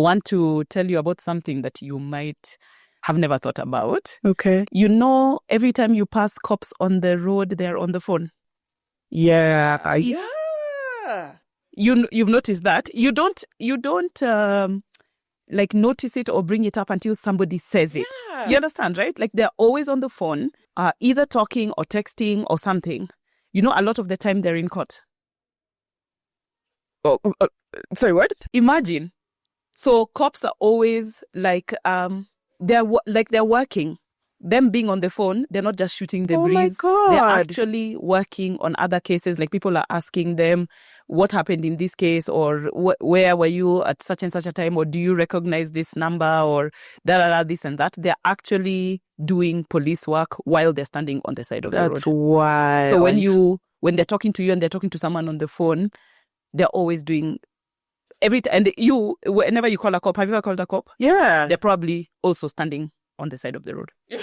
want to tell you about something that you might have never thought about. Okay. You know, every time you pass cops on the road, they're on the phone. Yeah. You've noticed that. You don't like notice it or bring it up until somebody says it. Yeah. You understand, right? Like they're always on the phone, either talking or texting or something. You know, a lot of the time they're in court. Sorry, what? Imagine. So cops are always like they're working. Them being on the phone, they're not just shooting the breeze. My God. They're actually working on other cases. Like people are asking them what happened in this case, or where were you at such and such a time, or do you recognize this number, or this and that. They're actually doing police work while they're standing on the side of the road. That's wild. So when they're talking to you and they're talking to someone on the phone, they're always doing and you, whenever you call a cop, have you ever called a cop? Yeah. They're probably also standing on the side of the road. How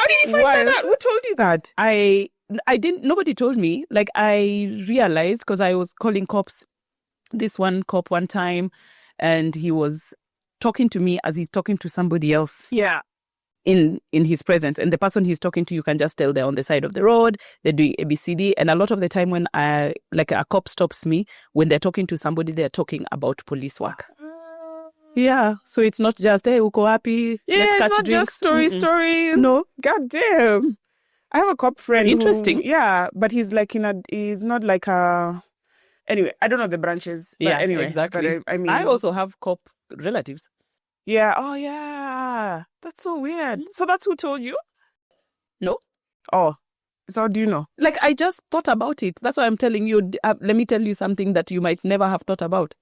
did you find that out? Who told you that? I didn't, nobody told me. Like I realized because I was calling cops, this one cop one time, and he was talking to me as he's talking to somebody else. Yeah. In his presence, and the person he's talking to, you can just tell they're on the side of the road, they're doing ABCD. And a lot of the time when a cop stops me, when they're talking to somebody, they're talking about police work. Yeah, so it's not just, hey, uko happy, let's catch not drinks. Just stories. No. God damn. I have a cop friend. Interesting. But he's like he's not like anyway, I don't know the branches. But anyway, exactly. But I mean, I also have cop relatives. Yeah. Oh, yeah. That's so weird. So that's who told you? No. Oh, so how do you know? Like, I just thought about it. That's why I'm telling you. Let me tell you something that you might never have thought about.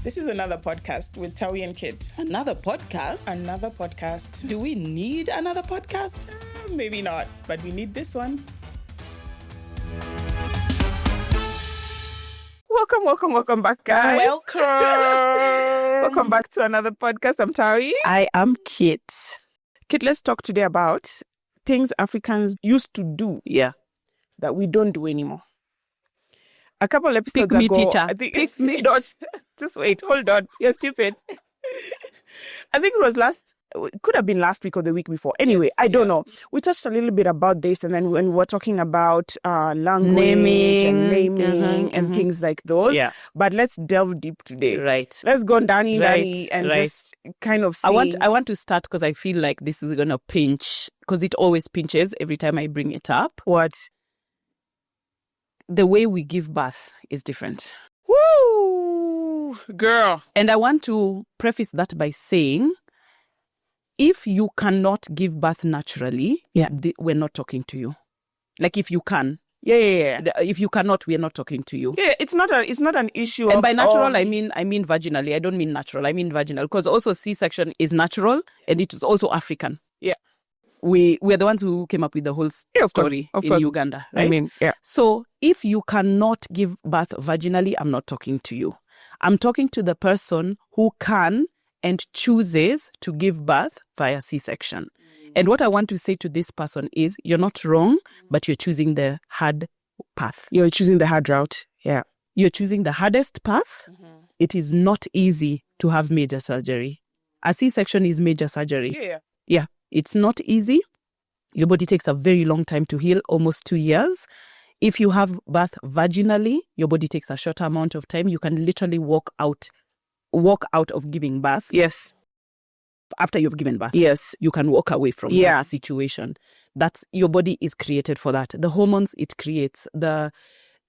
This is another podcast with Tawi and Kit. Another podcast? Another podcast. Do we need another podcast? Maybe not, but we need this one. Welcome back, guys. Welcome back to another podcast. I'm Tawi. I am Kit. Kit, let's talk today about things Africans used to do. Yeah. That we don't do anymore. A couple episodes Pick me, ago, teacher. I think, Pick me. Just wait, hold on. You're stupid. I think it could have been last week or the week before. Anyway, I don't know. We touched a little bit about this, and then when we were talking about language naming and things like those. Yeah. But let's delve deep today. Right. Let's go Danny and just kind of see. I want to start because I feel like this is going to pinch, because it always pinches every time I bring it up. What? The way we give birth is different. Woo! Girl. And I want to preface that by saying, if you cannot give birth naturally, we're not talking to you. Like if you can. Yeah. If you cannot, we're not talking to you. Yeah, it's not an issue. And by natural, I mean vaginally. I don't mean natural. I mean vaginal. Because also C-section is natural and it is also African. Yeah. We're the ones who came up with the whole story of in course. Uganda, right? I mean, yeah. So if you cannot give birth vaginally, I'm not talking to you. I'm talking to the person who can and chooses to give birth via C-section. And what I want to say to this person is, you're not wrong, but you're choosing the hard path. You're choosing the hard route. Yeah. You're choosing the hardest path. Mm-hmm. It is not easy to have major surgery. A C-section is major surgery. Yeah. It's not easy. Your body takes a very long time to heal, almost 2 years. If you have birth vaginally, your body takes a shorter amount of time. You can literally walk out of giving birth. Yes. After you've given birth. Yes. You can walk away from that situation. That's, your body is created for that. The hormones it creates,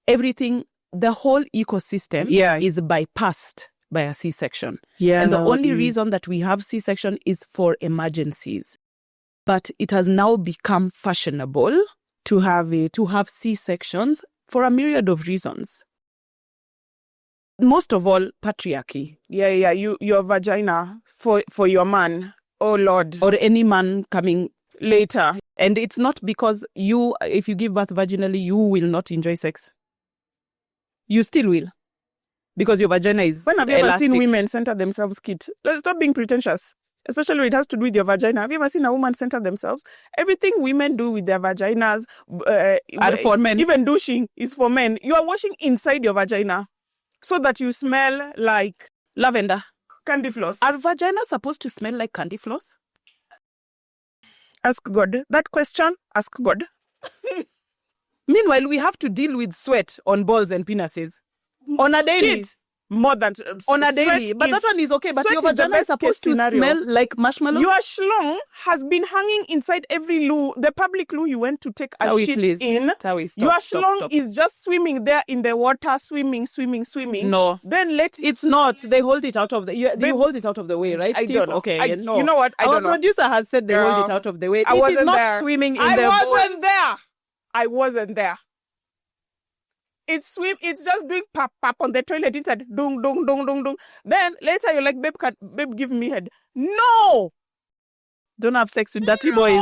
everything, the whole ecosystem is bypassed by a C-section. Yeah. And the only reason that we have C-section is for emergencies. But it has now become fashionable to have C-sections for a myriad of reasons. Most of all, patriarchy. Yeah. Your vagina for your man. Oh, Lord. Or any man coming later. And it's not because if you give birth vaginally, you will not enjoy sex. You still will. Because your vagina is When have you elastic. ever seen women center themselves, Kit? Let's stop being pretentious. Especially when it has to do with your vagina. Have you ever seen a woman center themselves? Everything women do with their vaginas are for men. Even douching is for men. You are washing inside your vagina. so that you smell like lavender. candy floss. Are vaginas supposed to smell like candy floss? Ask God. That question, ask God. Meanwhile, we have to deal with sweat on balls and penises on a daily. Kid, more than On a daily. But that one is okay. But your vagina is supposed to smell like marshmallow. Your schlong has been hanging inside every loo. The public loo you went to take a Tawi, shit please. in. Tawi, stop, your stop, schlong stop. is just swimming there in the water, swimming. No. Then It's not. They hold it out of the... You hold it out of the way, right, I Steve? don't know. Okay, You know what? I don't know. Our producer has said they hold it out of the way. It is not swimming in the wasn't there. I wasn't there. It's just doing pap on the toilet inside. Dung, dung, dung, dung, dung. Then later you're like, babe, give me head. No! Don't have sex with dirty boys.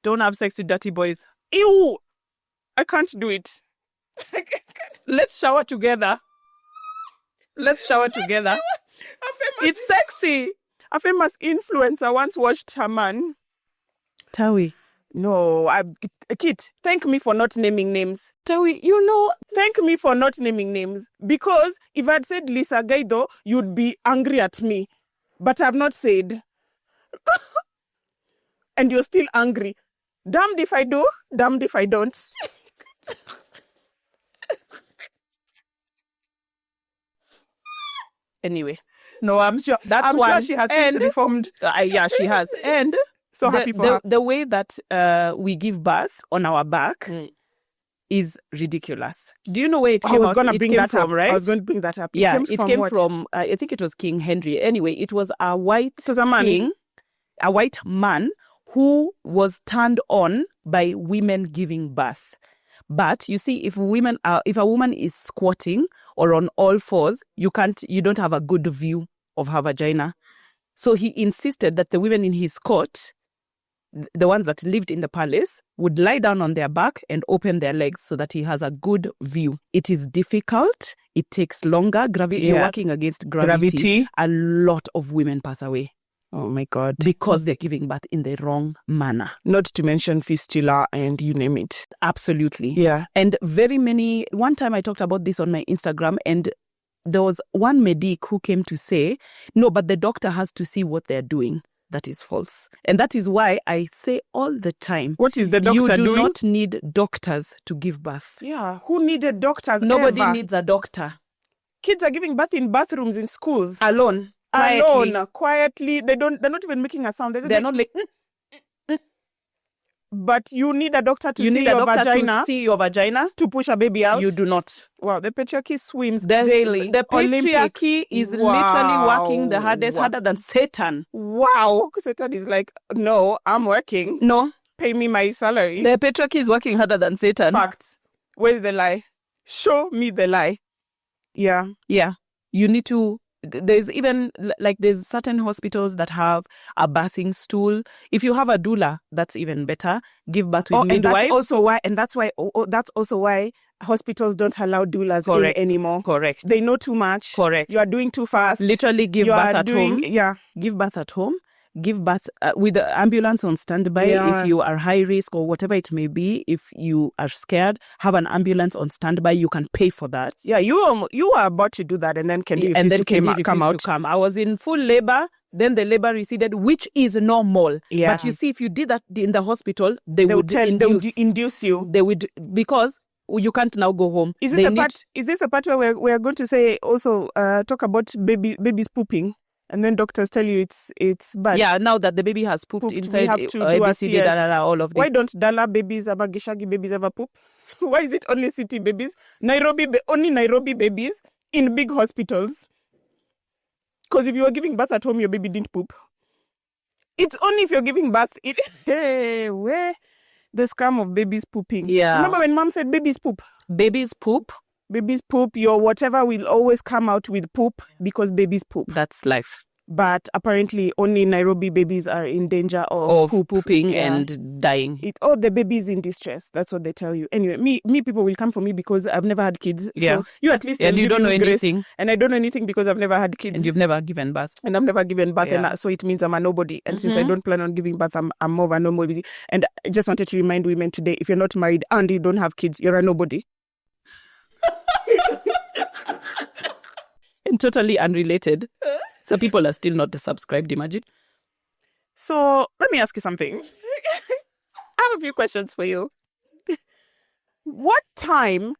Don't have sex with dirty boys. Ew! I can't do it. Let's shower together. It's sexy. A famous influencer once watched her man. Tawi. No, Kit, thank me for not naming names. Tawi, thank me for not naming names. Because if I'd said Lisa Gaido, you'd be angry at me. But I've not said. And you're still angry. Damned if I do, damned if I don't. Anyway. No, I'm sure. I'm sure she has since reformed. Yeah, she has. And so happy for her. The way that we give birth on our back is ridiculous. Do you know where it came from? I was going to bring that up, right? I was going to bring that up. It came from I think it was King Henry. Anyway, it was a white king, a white man who was turned on by women giving birth. But you see, if a woman is squatting or on all fours, you don't have a good view of her vagina. So he insisted that the women in his court, the ones that lived in the palace, would lie down on their back and open their legs so that he has a good view. It is difficult. It takes longer. You're working against gravity. A lot of women pass away. Oh my God. Because they're giving birth in the wrong manner. Not to mention fistula and you name it. Absolutely. Yeah. And one time I talked about this on my Instagram, and there was one medic who came to say, no, but the doctor has to see what they're doing. That is false. And that is why I say all the time. What is the doctor doing? You do not need doctors to give birth. Yeah. Who needed doctors? Nobody needs a doctor. Kids are giving birth in bathrooms in schools. Alone. Quietly. They're not even making a sound. They're not like... But you need a doctor to see your vagina. To see your vagina. To push a baby out. You do not. Wow, the patriarchy swims daily. The patriarchy is literally working the hardest, harder than Satan. Wow. Satan is like, no, I'm working. No. Pay me my salary. The patriarchy is working harder than Satan. Facts. Where's the lie? Show me the lie. Yeah. Yeah. You need to... There's certain hospitals that have a birthing stool. If you have a doula, that's even better. Give birth with midwives. That's also why hospitals don't allow doulas in anymore. Correct. They know too much. Correct. You are doing too fast. Literally give birth at home. Yeah. Give birth at home. Give birth with the ambulance on standby. If you are high risk or whatever it may be, if you are scared, have an ambulance on standby. You can pay for that. Yeah, you are about to do that, and then Kendi refused to come out. I was in full labor. Then the labor receded, which is normal. Yeah. But you see, if you did that in the hospital, they would induce you. They would, because you can't now go home. Is this the part where we're going to say also talk about babies pooping? And then doctors tell you it's bad. Yeah, now that the baby has pooped inside, we have to do ABCD, all of this. Why don't Dala babies, Gishagi babies ever poop? Why is it only city babies? Only Nairobi babies in big hospitals? Because if you were giving birth at home, your baby didn't poop. It's only if you're giving birth. Where the scam of babies pooping. Yeah. Remember when mom said babies poop? Babies poop. Babies poop, your whatever will always come out with poop because babies poop. That's life. But apparently only Nairobi babies are in danger of pooping and dying. The baby's in distress. That's what they tell you. Anyway, me people will come for me because I've never had kids. Yeah. So you at least... And you don't know anything. And I don't know anything because I've never had kids. And you've never given birth. And I've never given birth. Yeah. And so it means I'm a nobody. And since I don't plan on giving birth, I'm more of a nobody. And I just wanted to remind women today, if you're not married and you don't have kids, you're a nobody. and totally unrelated. So people are still not subscribed, imagine. So let me ask you something. I have a few questions for you. What time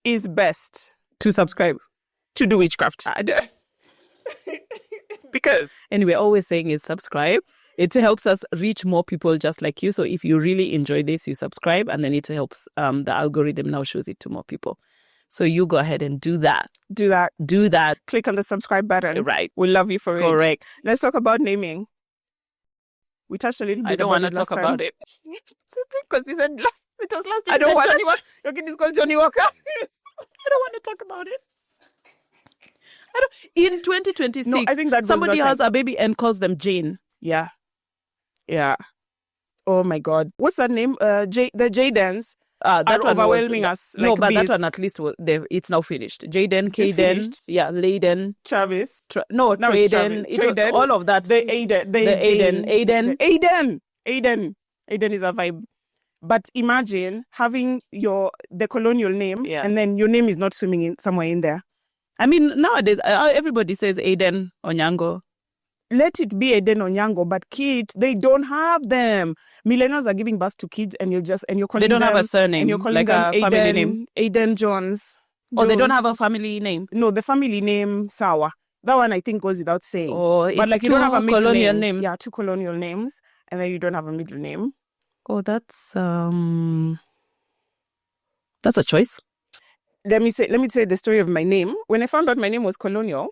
is best To subscribe. to do witchcraft? Because Anyway, always saying is subscribe. It helps us reach more people just like you. So if you really enjoy this, you subscribe, and then it helps the algorithm now shows it to more people. So you go ahead and do that. do that. Do that. Click on the subscribe button. Right. We love you for it. Correct. Let's talk about naming. We touched a little bit I don't about want to it last talk time. about it. Because we said it was last week. I don't want Johnny to. Your kid is called Johnny Walker. I don't want to talk about it. In 2026, No, I think that goes somebody without has a baby and calls them Jane. Yeah. Yeah. Oh my God. What's that name? The Jadens That are one overwhelming was, us. No, like but bees. that one at least it's now finished. Jaden, It's Kaden, finished? yeah, Layden, Travis. no, Now it's Traden, Travis. all of that. The Aiden. Aiden is a vibe. But imagine having the colonial name, Yeah. and then your name is not swimming in somewhere in there. I mean, nowadays everybody says Aiden Onyango. Let it be Aiden Onyango, but kids, they don't have them. Millennials are giving birth to kids, and you're calling They don't them, have a surname, and you're calling like them a family Aiden, name. Aiden Jones. Or they don't Jones. have a family name. No, the family name Sawa. That one I think goes without saying. Or But it's like you don't have a two middle colonial names. names. Yeah, 2 colonial names, and then you don't have a middle name. Oh, that's a choice. Let me say the story of my name. When I found out my name was colonial,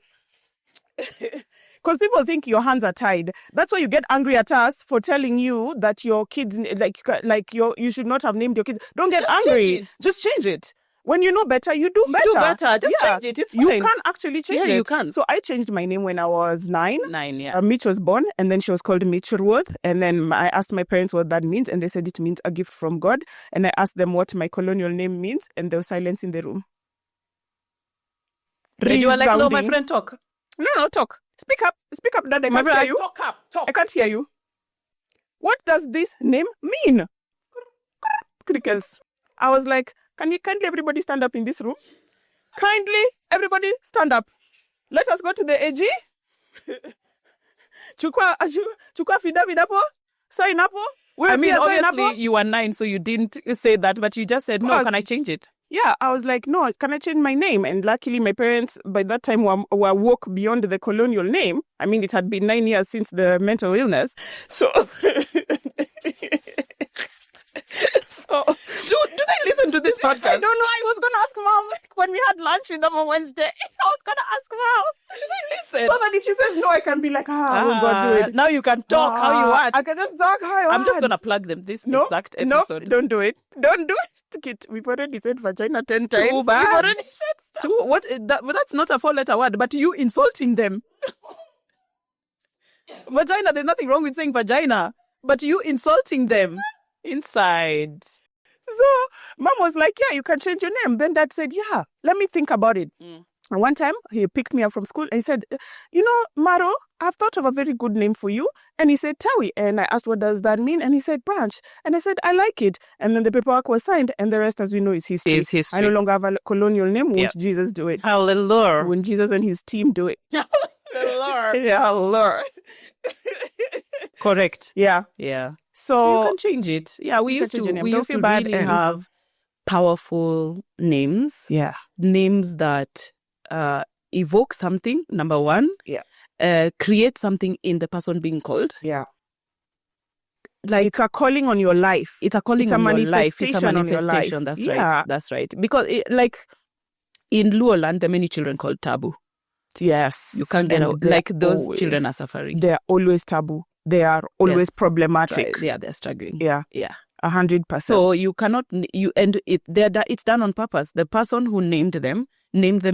because people think your hands are tied. That's why you get angry at us for telling you that your kids you should not have named your kids. Don't get Just angry. change it. Just change it. When you know better, you do better. Do better. Just Yeah. change it. It's You fine. can actually change it. Yeah, you can. So I changed my name when I was 9. 9, yeah. Mitch was born, and then she was called Mitchellworth. And then I asked my parents what that means, and they said it means a gift from God. And I asked them what my colonial name means, and there was silence in the room. And you were like, no, my Resounding. friend, talk. No, talk. Speak up, Dad. I can't hear you. Talk up, talk. I can't hear you. What does this name mean? Crickets. I was like, kindly everybody stand up in this room? Kindly everybody stand up. Let us go to the AG. Chukwa fidavit hapo. Sign hapo. I mean, Sign obviously hapo. you were 9, so you didn't say that, but you just said, no, Pause. can I change it? Yeah, I was like, no, can I change my name? And luckily my parents by that time were woke beyond the colonial name. I mean, it had been 9 years since the mental illness. So Do they listen to this I podcast? don't know. I was going to ask Mom when we had lunch with them on Wednesday. I was going to ask Mom. Listen. So that if she says no, I can be like, we'll go do it. Now you can talk how you want. I can just talk how I want. I'm just going to plug them this No, exact no, episode. don't do it. Don't do it. Kid, we've already said vagina 10 times. We've bad. already said stuff. But that's not a 4-letter word, but you insulting them. Vagina, there's nothing wrong with saying vagina, but you insulting them inside. So Mom was like, yeah, you can change your name. Then Dad said, yeah, let me think about it. And one time he picked me up from school and he said, you know, Maro, I've thought of a very good name for you. And he said, Tawi. And I asked, what does that mean? And he said, Branch. And I said, I like it. And then the paperwork was signed. And the rest, as we know, is history. Is history. I no longer have a colonial name. Won't Yeah. Jesus do it? Hallelujah. Won't Jesus and his team do it? Hallelujah. Yeah, Lord. Correct. Yeah. Yeah. You So can change it. Yeah, we you used can change to your name. we Don't used feel to bad, really and- have powerful names. yeah. Names that evoke something, number one. Yeah. Create something in the person being called. Yeah. Like it's a calling on your life. It's a calling It's a on your life. It's a manifestation on your manifestation. life. That's Yeah. right. That's right. Because like in Luo land, there are many children called taboo. Yes. You can't get And out. they're Like those always- children are suffering. They're always taboo. They are always Yes. problematic. Yeah, they're struggling. Yeah. Yeah. 100%. So you cannot it's done on purpose. The person who named them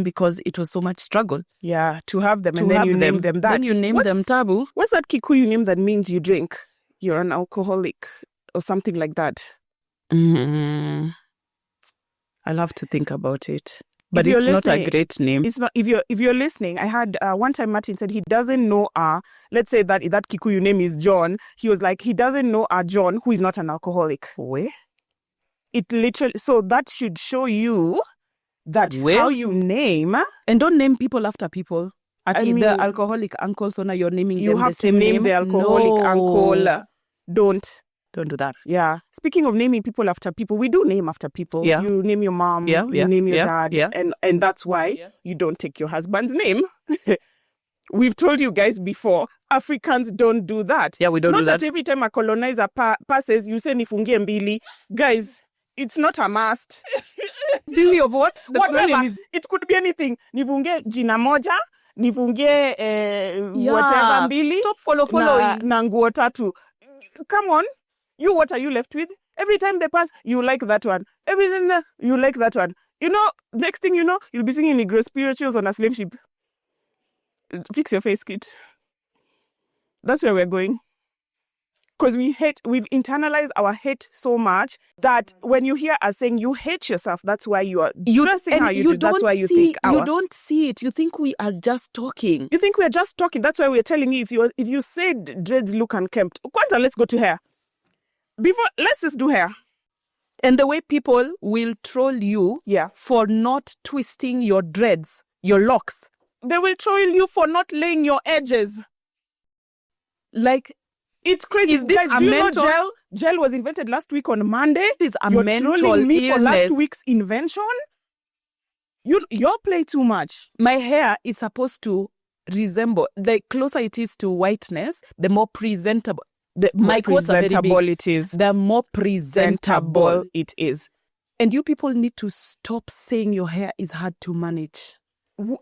because it was so much struggle yeah, to have them to and then have you them. name them that. Then you name them taboo. What's that Kikuyu name that means you drink? You're an alcoholic or something like that. Mm. I'll have to think about it. But you're it's not a listening, great name. It's not. If you're listening, I had one time Martin said he doesn't know let's say that Kikuyu name is John. He was like, he doesn't know a John who is not an alcoholic. Where? It literally, so that should show you that how you name. And don't name people after people. I mean, The alcoholic uncle, so now you're naming you them have the same to name name. the alcoholic uncle. Don't do that. Yeah. Speaking of naming people after people, we do name after people. Yeah. You name your mom, you name your dad, and that's why you don't take your husband's name. We've told you guys before, Africans don't do that. Yeah, we don't do that. Not that every time a colonizer passes, you say nifungie mbili. Guys, it's not a must. Mbili of what? Whatever. It could be anything. Nifungie jina moja, nifungie whatever mbili. Stop following. Na nguo tatu. Come on. What are you left with? Every time they pass, you like that one. Every time you like that one. You know, next thing you know, you'll be singing Negro spirituals on a slave ship. Fix your face, kid. That's where we're going. Because we've internalized our hate so much that when you hear us saying you hate yourself, that's why you are dressing how you do. That's why you think you don't see it. You think we are just talking. You think we're just talking. That's why we're telling you if you said dreads look unkempt, Kwanzaa, let's go to hair. Let's just do hair. And the way people will troll you for not twisting your dreads, your locks. They will troll you for not laying your edges. Like, it's crazy. Is this guys, do you know gel was invented last week on Monday? This is a You're mental trolling me illness. for last week's invention? You'll play too much. My hair is supposed to resemble, the closer it is to whiteness, the more presentable. My quotes are very big. It is. The more presentable it is. And you people need to stop saying your hair is hard to manage. In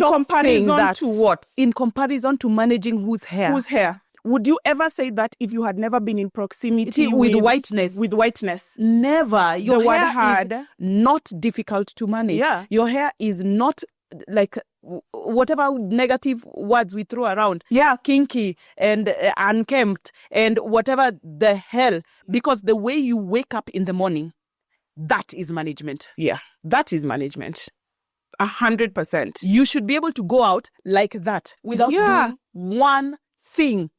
comparison to what? In comparison to managing whose hair? Whose hair? Would you ever say that if you had never been in proximity with whiteness? With whiteness. Never. Your hair is not difficult to manage. Yeah. Your hair is not like whatever negative words we throw around. Yeah. Kinky and unkempt and whatever the hell. Because the way you wake up in the morning, that is management. Yeah. That is management. 100%. You should be able to go out like that without doing one thing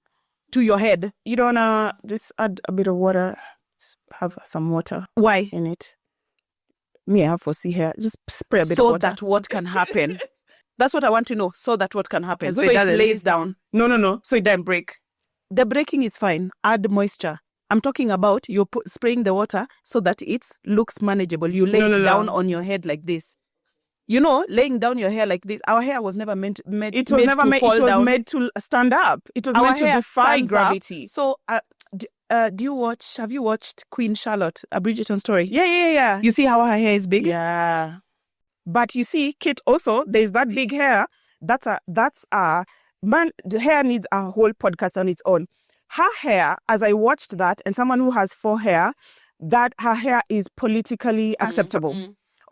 to your head. You don't just add a bit of water, just have some water. Why? In it. Me, I have for hair. Just spray a bit of water. So that what can happen. That's what I want to know. So that what can happen. So it lays down. No. So it doesn't break. The breaking is fine. Add moisture. I'm talking about you're spraying the water so that it looks manageable. You lay it down on your head like this. You know, laying down your hair like this. Our hair was never meant to fall down. It was made to stand up. It was meant to defy gravity. Up. So, have you watched Queen Charlotte, A Bridgerton Story? Yeah. You see how her hair is big? Yeah. But you see, Kate, also, there's that big hair. Man, the hair needs a whole podcast on its own. Her hair, as I watched that, and someone who has 4 hair, that her hair is politically acceptable.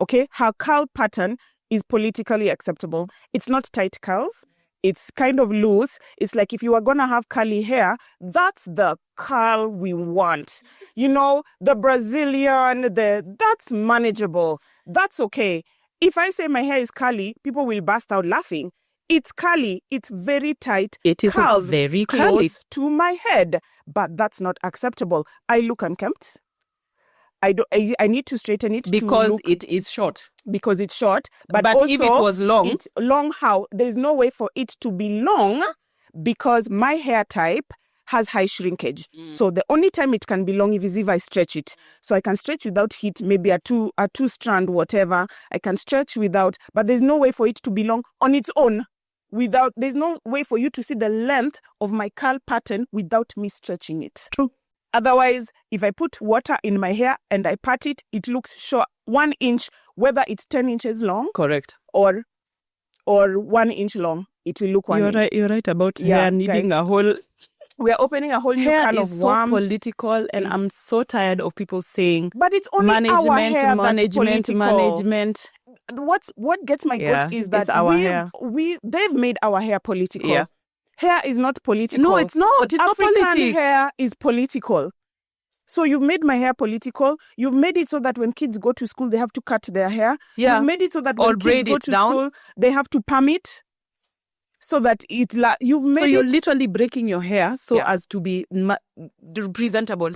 Okay, her curl pattern is politically acceptable. It's not tight curls. It's kind of loose. It's like if you are going to have curly hair, that's the curl we want. You know, the Brazilian, that's manageable. That's okay. If I say my hair is curly, people will burst out laughing. It's curly. It's very tight. It is very curly. Close to my head. But that's not acceptable. I look unkempt. I need to straighten it because it is short. Because it's short. But also, if it was long. It's long how? There's no way for it to be long because my hair type has high shrinkage. So the only time it can be long is if I stretch it. So I can stretch without heat, maybe a two strand, whatever. I can stretch without, but there's no way for it to be long on its own. There's no way for you to see the length of my curl pattern without me stretching it. True. Otherwise, if I put water in my hair and I pat it, it looks short, 1 inch, whether it's 10 inches long. Correct. Or 1 inch long, it will look 1 inch. You're right about hair needing a whole... We're opening a whole new kind of warmth. Hair is so political, and I'm so tired of people saying... But it's only our hair that's political. Management. What gets my goat is that they've made our hair political. Yeah. Hair is not political. No, it's not. It's African not political. Hair is political. So you've made my hair political. You've made it so that when kids go to school, they have to cut their hair. Yeah. You've made it so that when kids go to school, they have to perm it. so that you've made So you're it literally breaking your hair so as to be presentable.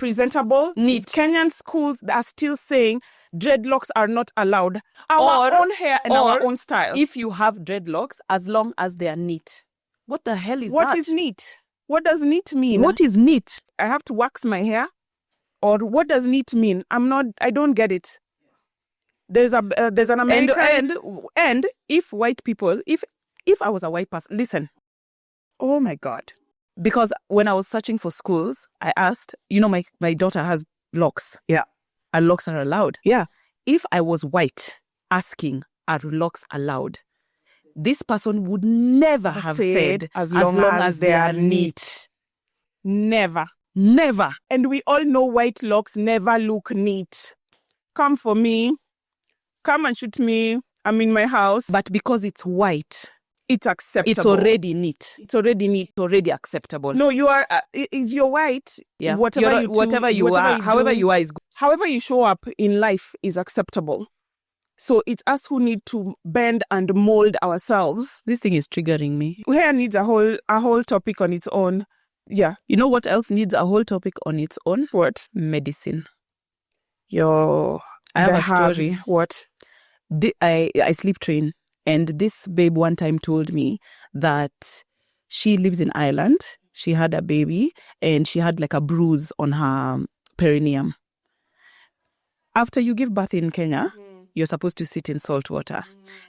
Neat. Kenyan schools are still saying dreadlocks are not allowed. Our own hair and our own styles. If you have dreadlocks, as long as they are neat. What the hell is that? What is neat? What does neat mean? What is neat? I have to wax my hair? Or what does neat mean? I don't get it. There's an American... And if white people, if I was a white person, listen. Oh my God. Because when I was searching for schools, I asked, my daughter has locks. Yeah. And locks are allowed. Yeah. If I was white asking, are locks allowed? This person would never have said as long as they are neat. Never. Never. And we all know white locks never look neat. Come for me. Come and shoot me. I'm in my house. But because it's white, it's acceptable. It's already neat. It's already neat. It's already acceptable. No, you are. If you're white, whatever you are, however you are is good. However you show up in life is acceptable. So it's us who need to bend and mold ourselves. This thing is triggering me. Hair needs a whole topic on its own. Yeah. You know what else needs a whole topic on its own? What? Medicine. I have a story. What? I sleep train. And this babe one time told me that she lives in Ireland. She had a baby and she had like a bruise on her perineum. After you give birth in Kenya, you're supposed to sit in salt water.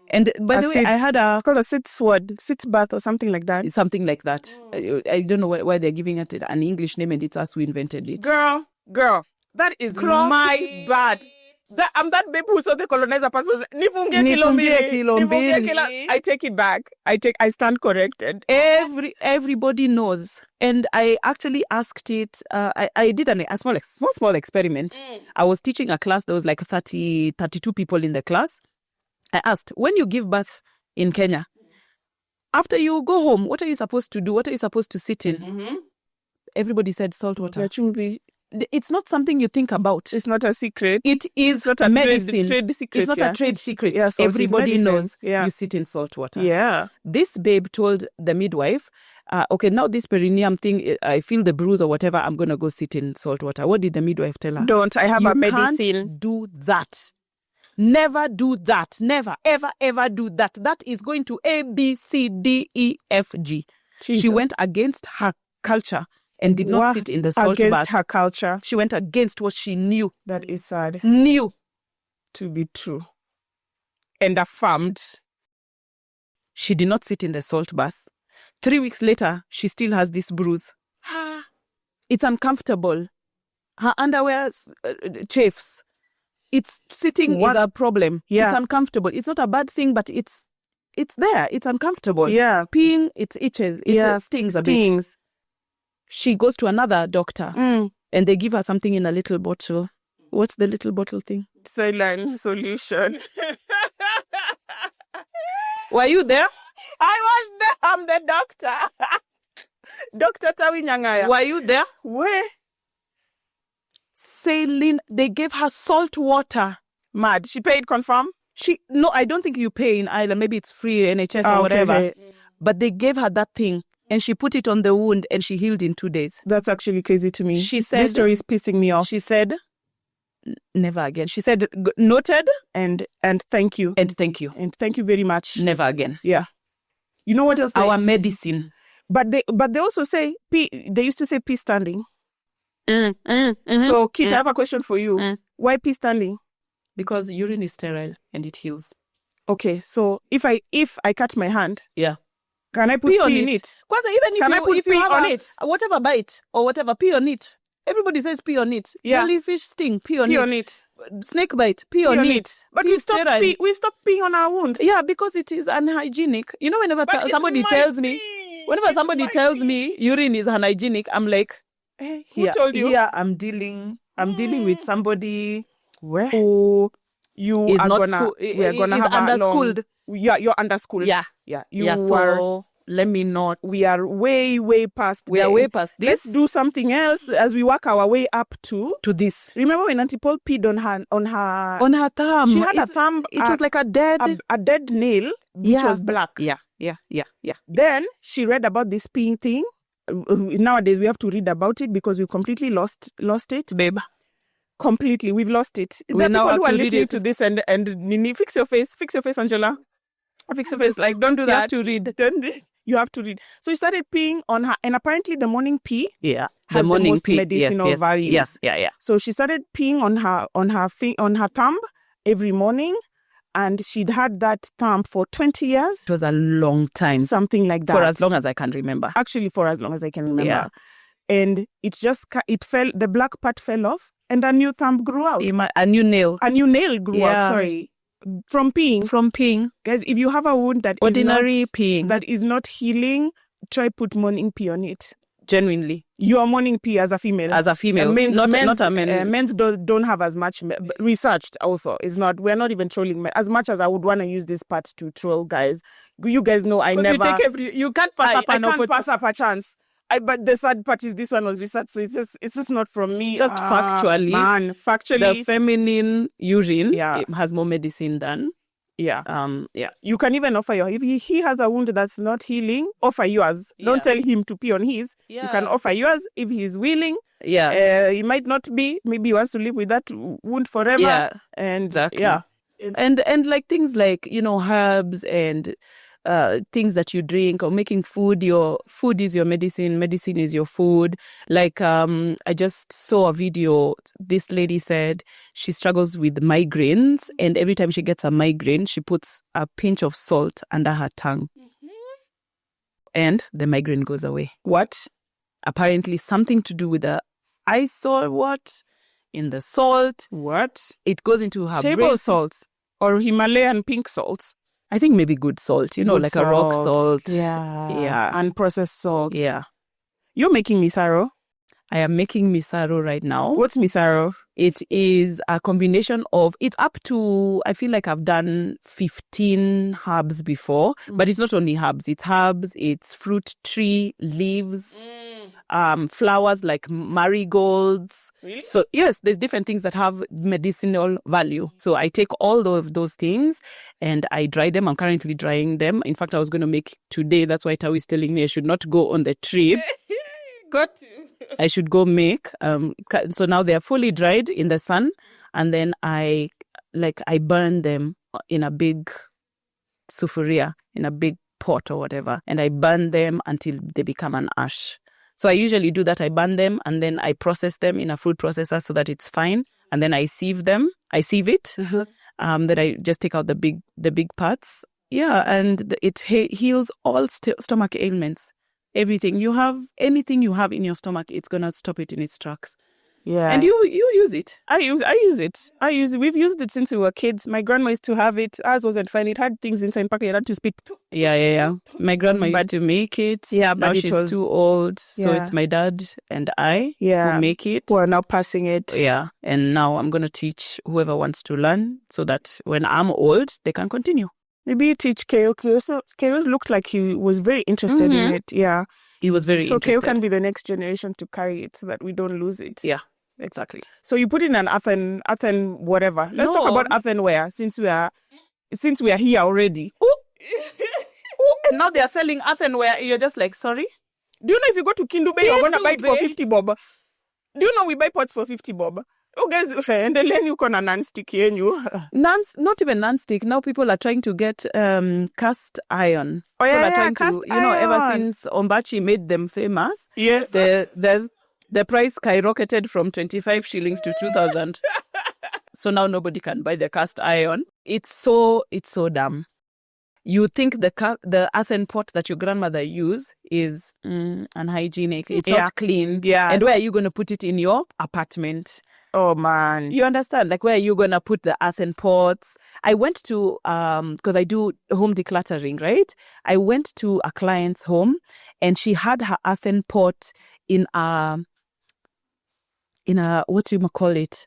And by the way, it's called a sitz bath or something like that. It's something like that. I don't know why they're giving it an English name, and it's us who invented it. Girl, that is my bad. I'm that babe who saw the colonizer pass was nifungie kilo mbili. I take it back. I stand corrected. Everybody knows. And I actually asked it. I did a small experiment. I was teaching a class. There was like 32 people in the class. I asked, when you give birth in Kenya, after you go home, what are you supposed to do? What are you supposed to sit in? Mm-hmm. Everybody said salt water. It's not something you think about. It's not a secret. It is not a medicine. Trade secret. It's not a trade secret. Yeah, everybody knows you sit in salt water. Yeah. This babe told the midwife, okay, now this perineum thing, I feel the bruise or whatever, I'm going to go sit in salt water. What did the midwife tell her? Don't. I have a medicine. You can't do that. Never do that. Never, ever, ever do that. That is going to A, B, C, D, E, F, G. Jesus. She went against her culture and did not sit in the salt bath. Against her culture. She went against what she knew. That is sad. Knew to be true. And affirmed. She did not sit in the salt bath. 3 weeks later, she still has this bruise. It's uncomfortable. Her underwear chafes. It's sitting is a problem. Yeah. It's uncomfortable. It's not a bad thing, but it's there. It's uncomfortable. Yeah. Peeing, it itches. It stings a bit. She goes to another doctor and they give her something in a little bottle. What's the little bottle thing? Saline solution. Were you there? I was there. I'm the doctor. Dr. Tawi Nyangaya. Were you there? Where? Saline. They gave her salt water. Mad. She paid, confirm? No, I don't think you pay in Ireland. Maybe it's free NHS or whatever. Okay. But they gave her that thing. And she put it on the wound and she healed in 2 days. That's actually crazy to me. She said, this story is pissing me off. She said, never again. She said, noted and thank you. And thank you. And thank you very much. Never again. Yeah. You know what else? Our medicine. But they also say, they used to say pee standing. So, Kit, I have a question for you. Why pee standing? Because urine is sterile and it heals. Okay, so if I cut my hand. Yeah. Can I put pee on it? Even if you have whatever bite or whatever, pee on it. Everybody says pee on it. Yeah. Jellyfish sting, pee on it. Pee on it. Snake bite, pee on it. But we stop peeing on our wounds. Yeah, because it is unhygienic. You know, whenever somebody tells me urine is unhygienic, I'm like, who told you? Here I'm dealing with somebody who you is are not we are gonna have underschooled. Yeah, you're underschooled. Yeah. So let me not. We are way past. We are way past this. Let's do something else as we work our way up to this. Remember when Auntie Paul peed on her thumb? She had a thumb. It was like a dead nail which was black. Yeah. Then she read about this peeing thing. Nowadays we have to read about it because we completely lost it, Babe. Completely, we've lost it. We There are now people who have are to read listening it. to this and Nini, fix your face, Angela. Fix your face. Like, don't do that. You have to read. You have to read. So she started peeing on her, and apparently the morning pee Yeah. has the most pee. medicinal values. Yes. Yeah. So she started peeing on her thumb every morning, and she'd had that thumb for 20 years. It was a long time. Something like that. For as long as I can remember. Actually, for as long as I can remember. Yeah. And it fell, the black part fell off, and a new thumb grew out. A new nail. A new nail grew out, sorry. From peeing. Guys, if you have a wound that peeing that is not healing, try put morning pee on it. Genuinely. Your morning pee as a female. Not a man. Men's don't have as much researched also. We're not even trolling men. As much as I would want to use this part to troll guys. You guys know I never. You can't pass up an opportunity. I can't pass up a chance. But the sad part is this one was researched, so it's just not from me. Just factually, the feminine urine has more medicine than You can even offer if he has a wound that's not healing, offer yours. Don't tell him to pee on his. You can offer yours if he's willing. He might not be. Maybe he wants to live with that wound forever. And exactly. And like things like herbs and things that you drink or making food. Your food is your medicine. Medicine is your food. Like I just saw a video. This lady said she struggles with migraines, and every time she gets a migraine, she puts a pinch of salt under her tongue, and the migraine goes away. What? Apparently, something to do with the in the salt. What? It goes into her table brain. Salt or Himalayan pink salt. I think maybe good salt, good like salt. A rock salt. Yeah. Unprocessed salt. Yeah. You're making misaro? I am making misaro right now. What's misaro? It is a combination of, it's up to, I feel like I've done 15 herbs before, but it's not only herbs. It's fruit tree, leaves, flowers like marigolds. Really? So yes, there's different things that have medicinal value. So I take all of those things and I dry them. I'm currently drying them. In fact, I was going to make today. That's why Tao is telling me I should not go on the trip. Got to. I should go make. So now they are fully dried in the sun, and then I burn them in a big sufuria, in a big pot or whatever, and I burn them until they become an ash. So I usually do that. I burn them and then I process them in a food processor so that it's fine, and then I sieve them. I sieve it. Then I just take out the big parts. Yeah, and it heals all stomach ailments. Everything anything you have in your stomach, it's gonna stop it in its tracks. Yeah. And you use it. I use it. We've used it since we were kids. My grandma used to have it. Ours wasn't fine. It had things inside packet. You had to spit. Yeah. My grandma used to make it. Yeah, but now she's too old. So Yeah. it's my dad and I who make it. Who are now passing it. Yeah. And now I'm gonna teach whoever wants to learn so that when I'm old, they can continue. Maybe you teach Keo. Keo looked like he was very interested in it. Yeah. He was very interested. So Keo can be the next generation to carry it so that we don't lose it. Yeah, exactly. So you put in an earthen whatever. Let's talk about earthenware since we are here already. And now they are selling earthenware. You're just like, sorry? Do you know if you go to Kindube, you're going to buy it for 50 bob? Do you know we buy pots for 50 bob? Oh, guys, and then you can non-stick here. Not even non-stick. Now people are trying to get cast iron. Oh, yeah, people are trying cast to, iron. Ever since Ombachi made them famous, yes, the price skyrocketed from 25 shillings to 2,000. So now nobody can buy the cast iron. It's so dumb. You think the earthen pot that your grandmother used is unhygienic. It's not clean. Yeah. And where are you going to put it in your apartment? Oh, man. You understand? Like, where are you going to put the earthen pots? I went to, because I do home decluttering, right? I went to a client's home and she had her earthen pot in a what do you call it?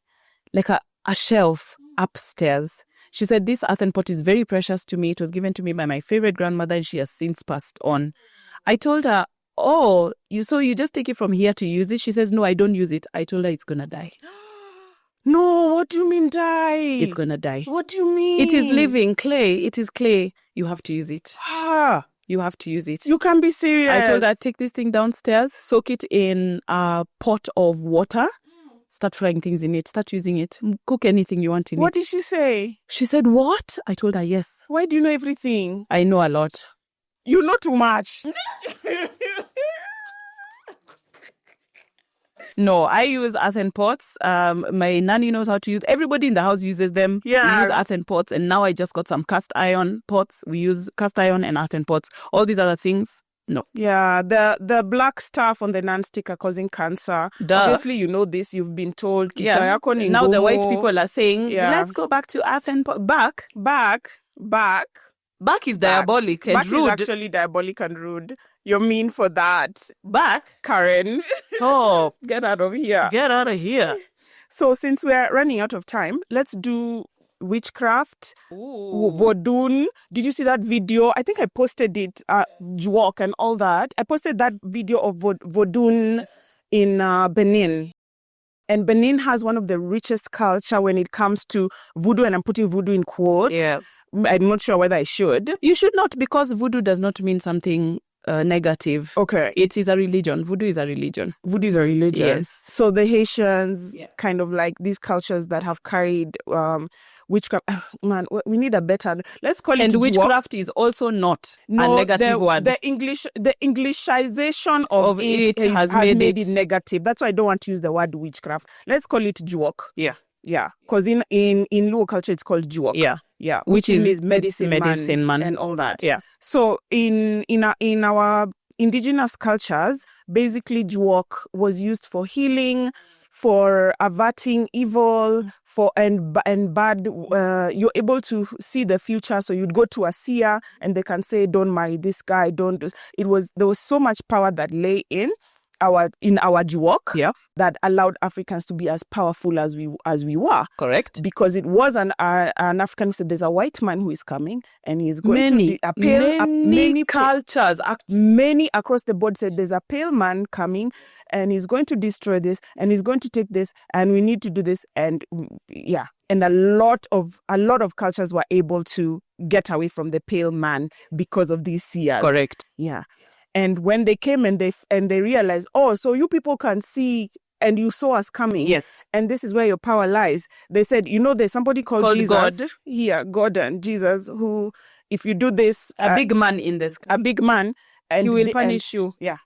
Like a shelf upstairs. She said, this earthen pot is very precious to me. It was given to me by my favorite grandmother and she has since passed on. I told her, you just take it from here to use it? She says, no, I don't use it. I told her it's going to die. No, what do you mean die? It's going to die. What do you mean? It is living clay. It is clay. You have to use it. Ah, You have to use it. you can be serious. I told her, take this thing downstairs, soak it in a pot of water, start frying things in it, start using it, cook anything you want in What it. did she say? She said, what? I told her, yes. Why do you know everything? I know a lot. You know too much. No, I use earthen pots. My nanny knows how to use. Everybody in the house uses them. Yeah. We use earthen pots, and now I just got some cast iron pots. We use cast iron and earthen pots. All these other things, no. Yeah, the black stuff on the non-stick are causing cancer. Duh. Obviously, you know this. You've been told. Yeah. Kichayako ni Now the white ngumu. people are saying, Yeah. let's go back to earthen pot. Back is diabolic and Back rude. is actually diabolic and rude. You're mean for that. Back? Karen. Oh, Get out of here. get out of here. So since we're running out of time, let's do witchcraft, Ooh. Vodun. Did you see that video? I think I posted it, Jwok and all that. I posted that video of Vodun in Benin. And Benin has one of the richest culture when it comes to voodoo, and I'm putting voodoo in quotes. Yeah. I'm not sure whether I should. You should not, because voodoo does not mean something negative. Okay. It is a religion. Voodoo is a religion. Voodoo is a religion. Yes. So the Haitians, Yeah. kind of like these cultures that have carried witchcraft. Man, we need a better. Let's call it And Jwok. witchcraft is also not a negative word. The Englishization of it has made it negative. That's why I don't want to use the word witchcraft. Let's call it Jwok. Yeah. Yeah, because in Luo culture it's called Jwok. Yeah. Yeah, Which is medicine man and all that. Yeah. So in our indigenous cultures, basically Jwok was used for healing, for averting evil, for and bad. You're able to see the future, so you'd go to a seer and they can say, "Don't marry this guy." Don't do. There was so much power that lay in our Jwok, Yeah. that allowed Africans to be as powerful as we were. Correct. Because it was an African who said, there's a white man who is coming and he's going Many cultures. Many across the board said, there's a pale man coming and he's going to destroy this and he's going to take this and we need to do this. And yeah, and a lot of cultures were able to get away from the pale man because of these seers. Correct. Yeah. And when they came and they realized, oh, so you people can see and you saw us coming. Yes. And this is where your power lies. They said, there's somebody called Jesus. God. Here, God and Jesus, who, if you do this, A big man in this. a big man, and He will punish you. Yeah.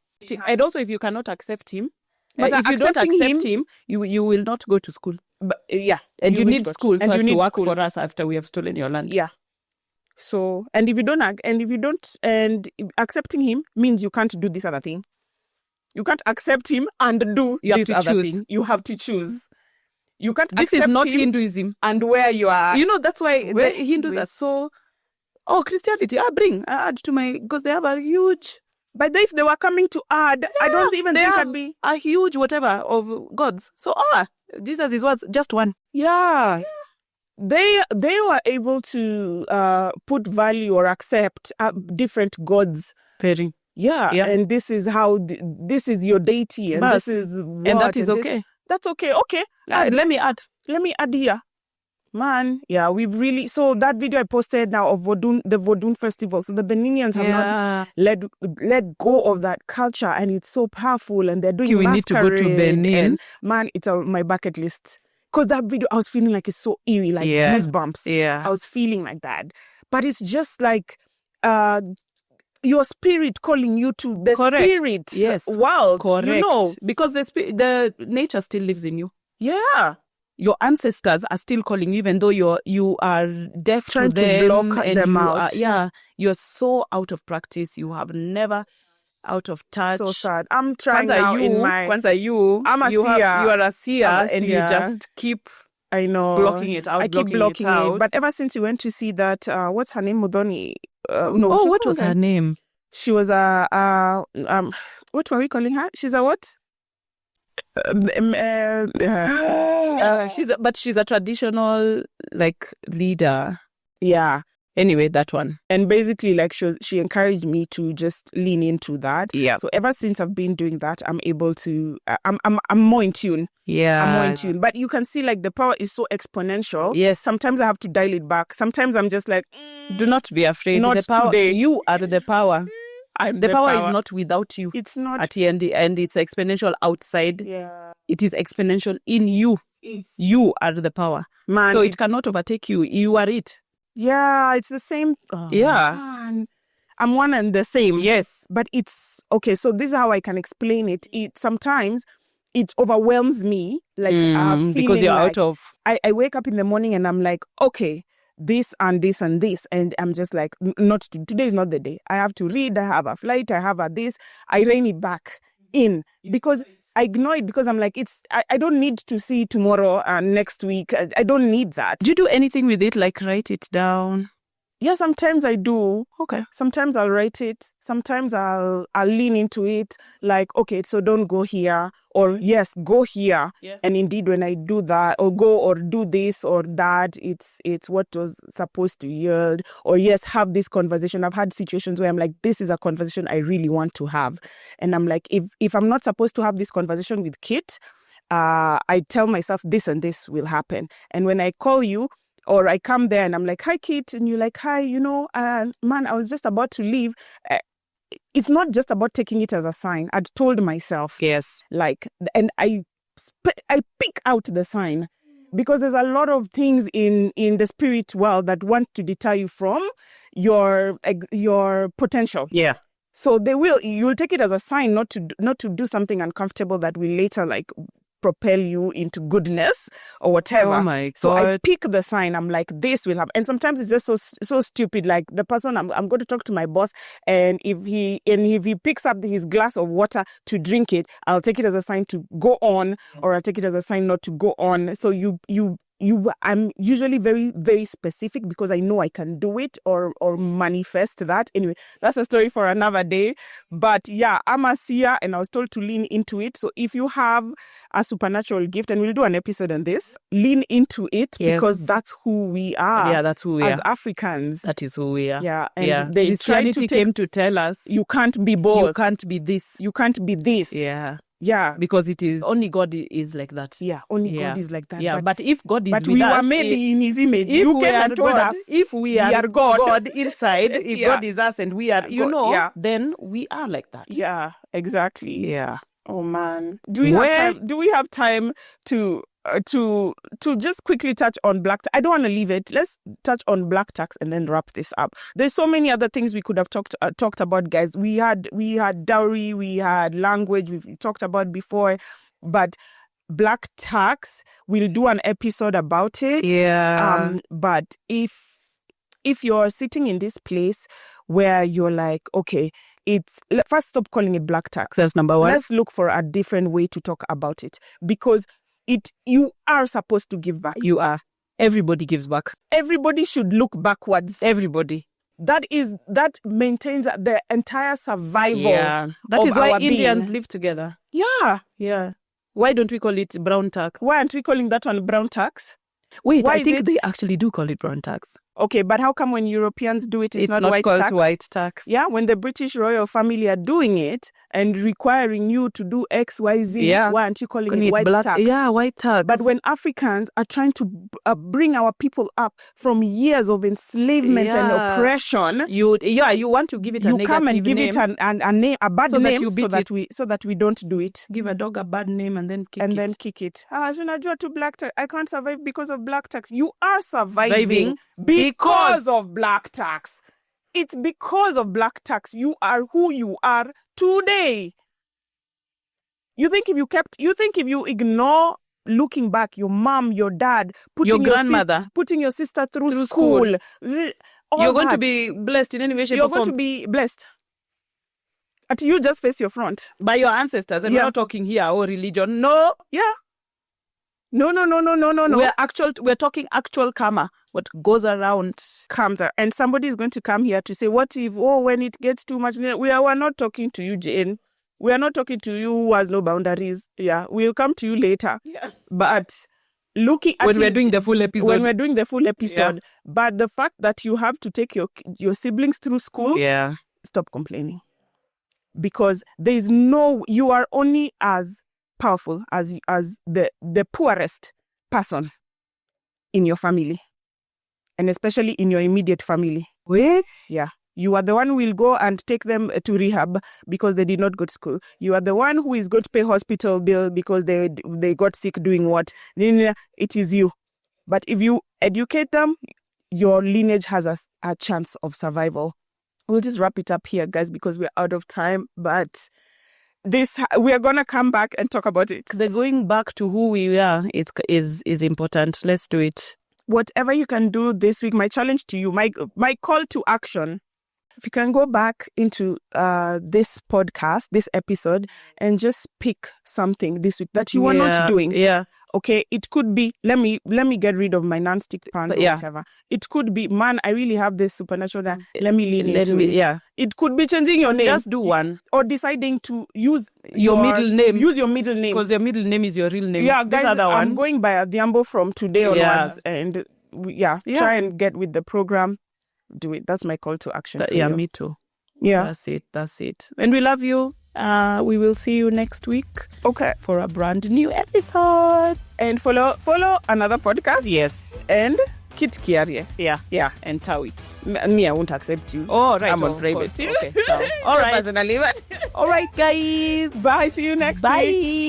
And also, if you cannot accept him, But if you don't accepting accept him, you will not go to school. But, yeah. And you will need go to- school so and as you to need work school. for us after we have stolen your land. Yeah. So, and accepting him means you can't do this other thing. You can't accept him and do You have this to other choose. thing. You have to choose. You can't This is accept not him Hinduism. and where you are. That's why the Wait, Hindus wait. are so... Oh, Christianity, I add to my... Because they have a huge... But if they were coming to add, I don't even they think have I'd be. a huge whatever of gods. So, Jesus is just one. Yeah. They were able to put value or accept different gods. Pairing. Yeah. Yeah. And this is how, this is your deity. And Bas. this is what. And that is this- okay. That's okay. Okay. Let me add. Let me add here. Man, yeah, we've really... So that video I posted now of the Vodun festival. So the Beninians have not let go of that culture, and it's so powerful, and they're doing Okay, we need to go to masquerade, Benin. and, man, it's on my bucket list. Because that video, I was feeling like it's so eerie, like goosebumps. Yeah. I was feeling like that. But it's just like your spirit calling you to the spirit world. Correct. Because the nature still lives in you. Yeah. Your ancestors are still calling you, even though you are deaf Trying to to them, block and them you out. you're so out of practice. You have never out of touch. So sad. I'm trying Kwanza now you, in my... Kwanza you, I'm a you seer. you are a seer, I'm a and you seer. just keep I know. blocking it out. I keep blocking it out. But ever since you went to see that, what's her name, Mudhoni? What was her name? She was what were we calling her? She's a what? She's a traditional leader. Yeah. Anyway, that one. And basically, like, she encouraged me to just lean into that. Yeah. So ever since I've been doing that, I'm able to, I'm more in tune. Yeah. I'm more in tune. But you can see, like, the power is so exponential. Yes. Sometimes I have to dial it back. Sometimes I'm just like, do not be afraid. Not the power, today. You are the power. The power is not without you. It's not. At the end, and it's exponential outside. Yeah. It is exponential in you. You are the power. Man, so it cannot overtake you. You are it. Yeah, it's the same. Oh, yeah. Man. I'm one and the same. Yes. But it's, okay, so this is how I can explain it. Sometimes it overwhelms me. Like, because you're like out of... I wake up in the morning and I'm like, okay, this and this and this. And I'm just like, today is not the day. I have to read. I have a flight. I have a this. I rein it back in because I ignore it because I'm like, I don't need to see tomorrow and next week. I don't need that. Do you do anything with it, like write it down? Yeah, sometimes I do. Okay. Sometimes I'll write it. Sometimes I'll lean into it. Like, okay, so don't go here, or yes, go here. Yeah. And indeed, when I do that, or go or do this or that, it's what was supposed to yield. Or yes, have this conversation. I've had situations where I'm like, this is a conversation I really want to have, and I'm like, if I'm not supposed to have this conversation with Kit, I tell myself this and this will happen. And when I call you, or I come there and I'm like, hi, Kit. And you're like, hi, man, I was just about to leave. It's not just about taking it as a sign. I'd told myself. Yes. Like, and I pick out the sign because there's a lot of things in the spirit world that want to deter you from your potential. Yeah. So you'll take it as a sign not to do something uncomfortable that will later, like, propel you into goodness or whatever. Oh my God. So I pick the sign. I'm like, this will happen. And sometimes it's just so stupid. Like, the person, I'm going to talk to my boss, and if he picks up his glass of water to drink it, I'll take it as a sign to go on, or I'll take it as a sign not to go on. So I'm usually very, very specific because I know I can do it or manifest that. Anyway, that's a story for another day. But yeah, I'm a seer and I was told to lean into it. So if you have a supernatural gift, and we'll do an episode on this, lean into it. Yes. Because that's who we are. Yeah, that's who we are. As Africans. That is who we are. Yeah. And they Christianity came to tell us, you can't be both. You can't be this. You can't be this. Yeah. Yeah. Because it is only God is like that. Yeah, only God is like that. Yeah, but if God is with us... But we were made in his image. You came and told us. If we are God inside, Yes, if God is us and we are, God, then we are like that. Yeah, exactly. Yeah. Oh, man. Do we have time to just quickly touch on black tax? I don't want to leave it. Let's touch on black tax and then wrap this up. There's so many other things we could have talked about, guys. We had dowry, we had language, we've talked about before, but black tax, we'll do an episode about it. Yeah. But if you're sitting in this place where you're like, okay, first stop calling it black tax. That's number one. Let's look for a different way to talk about it, because you are supposed to give back. You are. Everybody gives back. Everybody should look backwards. Everybody. That maintains the entire survival. Yeah. That is why Indians being. live together. Yeah. Yeah. Why don't we call it brown tax? Why aren't we calling that one brown tax? Wait, I think they actually do call it brown tax. Okay, but how come when Europeans do it, it's not white called tax? white tax? Yeah, when the British royal family are doing it and requiring you to do X, Y, Z, why aren't you calling it white tax? Yeah, white tax. But when Africans are trying to bring our people up from years of enslavement and oppression, you want to give it a negative name. You come and give it a bad name so that we don't do it. Give a dog a bad name and then kick it. And then kick it. To black tax. I can't survive because of black tax. You are surviving because of black tax. It's because of black tax you are who you are today. You think if you ignore looking back, your mom, your dad, your grandmother, putting your sister through school, you're going to be blessed in any way, shape, or form. You're going to be blessed. You just face your front. By your ancestors. And we're not talking here or religion. No. Yeah. No. We're talking actual karma. What goes around comes around. And somebody is going to come here to say, what if, when it gets too much? We're not talking to you, Jane. We are not talking to you who has no boundaries. Yeah, we'll come to you later. Yeah. But looking at when we're it doing the full episode. when we're doing the full episode. But the fact that you have to take your siblings through school, stop complaining. Because you are only as powerful as the poorest person in your family, and especially in your immediate family. Wait. Yeah. You are the one who will go and take them to rehab because they did not go to school. You are the one who is going to pay hospital bill because they got sick doing what? It is you. But if you educate them, your lineage has a chance of survival. We'll just wrap it up here, guys, because we're out of time. But we are going to come back and talk about it. The going back to who we are is important. Let's do it. Whatever you can do this week, my challenge to you, my call to action, if you can go back into this podcast, this episode, and just pick something this week that you are not doing. Yeah. Okay, it could be, let me get rid of my non-stick pans or whatever. It could be, man, I really have this supernatural that let me lean into it. Yeah. It could be changing your name. Just do one. Or deciding to use your middle name. Use your middle name. Because your middle name is your real name. Yeah, guys, other I'm one. going by Adhiambo from today onwards. And try and get with the program. Do it. That's my call to action. Me too. Yeah. That's it. And we love you. We will see you next week. Okay. For a brand new episode. And follow another podcast. Yes. And Kit Kiarie. Yeah. And Tawi. Me, I won't accept you. Oh, right. I'm on private. Okay. So, all right. Personally. All right, guys. Bye. See you next week. Bye.